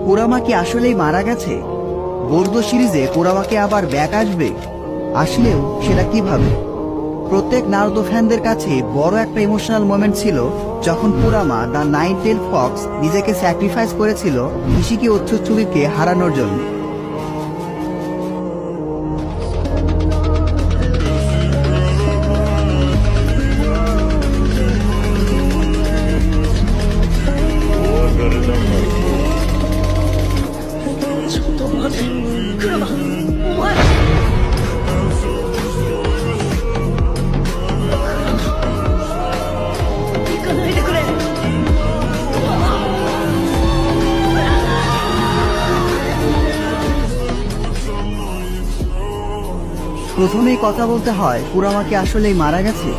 Kurama কি আসলেই মারা গেছে? বোর্দো সিরিজে কুরামাকে আবার ব্যাক আসবে? আসলেও সেটা কিভাবে? প্রত্যেক নারুতো ফ্যানদের কাছে বড় একটা ইমোশনাল মোমেন্ট ছিল যখন Kurama the nine tail Fox নিজেকে স্যাক্রিফাইস করেছিল ইশিকি ওৎসুৎসুগিকে হারানোর জন্য। প্রথমেই কথা বলতে হয় কুরামা কি আসলেই মারা গেছে?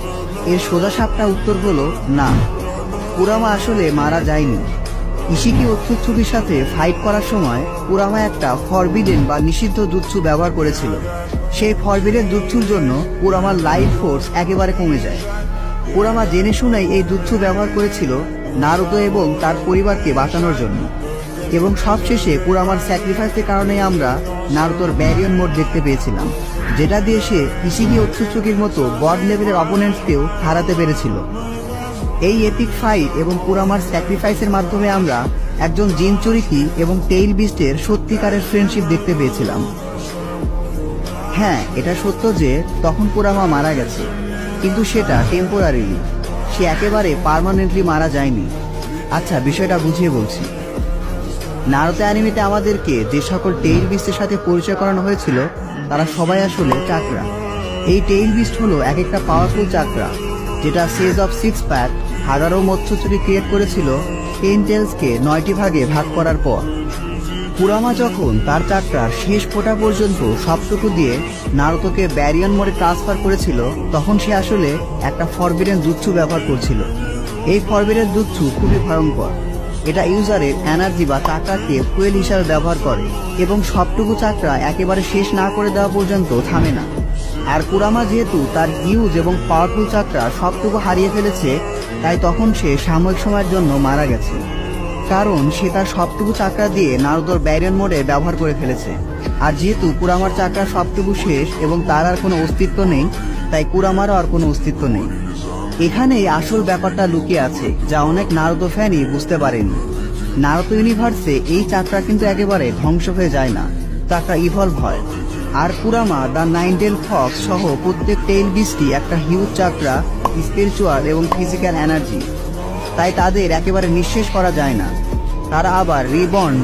এর সোজাসাপটা উত্তর হলো না, কুরামা আসলে মারা যায়নি। ইশিকি ওৎসুৎসুগির সাথে ফাইট করার সময় কুরামা একটা ফরবিডেন বা নিষিদ্ধ জুৎসু ব্যবহার করেছিল। সেই ফরবিডেন জুৎসুর জন্য কুরামার লাইফ ফোর্স একেবারে কমে যায়। কুরামা জেনে শুনেই এই জুৎসু ব্যবহার করেছিল নারুতো এবং তার পরিবারকে বাঁচানোর জন্য। এবং সবশেষে কুরামার স্যাক্রিফাইসের কারণে আমরা নারুতোর ব্যারিয়ন মোড দেখতে পেয়েছিলাম, যেটা দিয়ে সে ইশিকি ওৎসুৎসুগির মতো গড লেভেলের অপোনেন্টসকেও হারাতে পেরেছিল। এই এপিক ফাইট এবং কুরামার স্যাক্রিফাইসের মাধ্যমে আমরা একজন জিনচুরিকি এবং টেইল বিস্টের সত্যিকারের ফ্রেন্ডশিপ দেখতে পেয়েছিলাম। হ্যাঁ, এটা সত্য যে তখন কুরামা মারা গেছে, কিন্তু সেটা টেম্পোরারিলি, সে একেবারে পার্মানেন্টলি মারা যায়নি। আচ্ছা, বিষয়টা বুঝিয়ে বলছি। নারুতো অ্যানিমেতে আমাদেরকে যে সকল টেইল বিস্টের সাথে পরিচয় করানো হয়েছিল তারা সবাই আসলে চাকরা। এই টেইল বিস্ট হলো এক একটা পাওয়ারফুল চাকরা, যেটা সেজ অফ সিক্স প্যাক হাগারো মৎস্যচুরি ক্রিয়েট করেছিল 10 টেলসকে 9টি ভাগে ভাগ করার পর। কুরামা যখন তার চাকরার শেষ ফোঁটা পর্যন্ত সবটুকু দিয়ে নারুতোকে ব্যারিয়ন মোডে ট্রান্সফার করেছিল, তখন সে আসলে একটা ফরবিডেন জুৎসু ব্যবহার করছিল। এই ফরবিডেন জুৎসু খুবই ভয়ঙ্কর। এটা ইউজারের এনার্জি বা চাকরাকে ফুয়েল হিসাবে ব্যবহার করে এবং সবটুকু চাকরা একেবারে শেষ না করে দেওয়া পর্যন্ত থামে না। আর কুরামা যেহেতু তার হিউজ এবং পাওয়ারফুল চাকরা সবটুকু হারিয়ে ফেলেছে, তাই তখন সে সাময়িক সময়ের জন্য মারা গেছে, কারণ সে তার সবটুকু চাকরা দিয়ে নারুতোর ব্যারিয়ন মোডে ব্যবহার করে ফেলেছে। আর যেহেতু কুরামার চাকরা সবটুকু শেষ এবং তার আর কোনো অস্তিত্ব নেই, তাই কুরামারও আর কোনো অস্তিত্ব নেই। এখানেই আসল ব্যাপারটা লুকিয়ে আছে, যা অনেক নারুতো ফ্যানই বুঝতে পারেনি। নারুতো ইউনিভার্সে এই চাকরা কিন্তু একেবারে ধ্বংস হয়ে যায় না, চাকরা ইভলভ হয়। আর Kurama the nine tail fox সহ প্রত্যেক টেইল বিস্টই একটা হিউজ চাকরা, স্পিরিচুয়াল এবং ফিজিক্যাল এনার্জি, তাই তাদের একেবারে নিঃশেষ করা যায় না। তারা আবার রিবর্ন